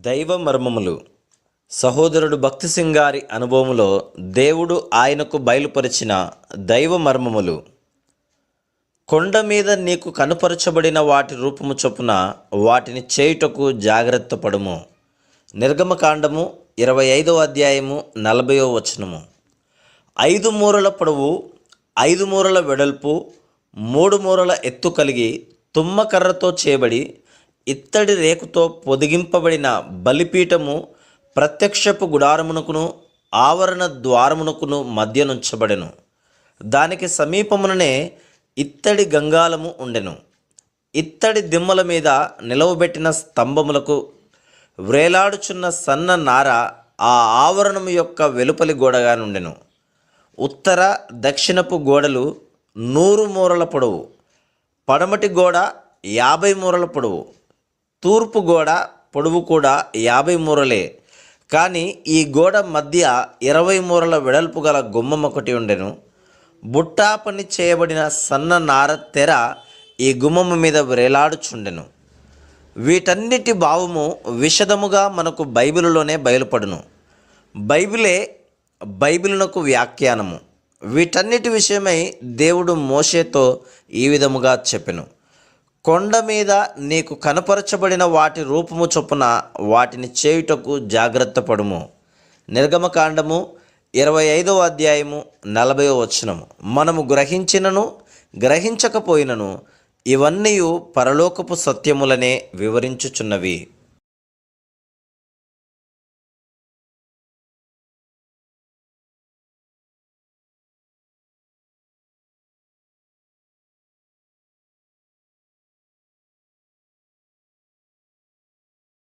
దైవ మర్మములు. సహోదరుడు భక్తి సింగారి అనుభవములో దేవుడు ఆయనకు బయలుపరిచిన దైవ మర్మములు. కొండ మీద నీకు కనుపరచబడిన వాటి రూపము చొప్పున వాటిని చేయుటకు జాగ్రత్త పడుము. నిర్గమకాండము 25వ అధ్యాయము 40వ వచనము. 5 మూరల పొడవు, 5 మూరల వెడల్పు, 3 మూరల ఎత్తు కలిగి తుమ్మకర్రతో చేయబడి ఇత్తడి రేకుతో పొదిగింపబడిన బలిపీఠము ప్రత్యక్షపు గుడారమునకును ఆవరణ ద్వారమునకును మధ్య నుంచబడెను. దానికి సమీపముననే ఇత్తడి గంగాలము ఉండెను. ఇత్తడి దిమ్మల మీద నిలవబెట్టిన స్తంభములకు వ్రేలాడుచున్న సన్న నార ఆ ఆవరణము యొక్క వెలుపలి గోడగా నుండెను. ఉత్తర దక్షిణపు గోడలు 100 మూరల పొడవు, పడమటి గోడ 50 మూరల పొడవు, తూర్పు గోడ పొడవు కూడా 50 మూరలే. కానీ ఈ గోడ మధ్య 20 మూరల వెడల్పు గల గుమ్మం ఒకటి ఉండెను. బుట్టా పని చేయబడిన సన్న నార తెర ఈ గుమ్మము మీద వ్రేలాడుచుండెను. వీటన్నిటి భావము విశదముగా మనకు బైబిలులోనే బయలుపడును. బైబిలునకు వ్యాఖ్యానము. వీటన్నిటి విషయమై దేవుడు మోషేతో ఈ విధముగా చెప్పెను. కొండ మీద నీకు కనపరచబడిన వాటి రూపము చొప్పున వాటిని చేయుటకు జాగ్రత్త పడుము. నిర్గమకాండము 25వ అధ్యాయము 40వ వచనము. మనము గ్రహించినను గ్రహించకపోయినను ఇవన్నీ పరలోకపు సత్యములనే వివరించుచున్నవి.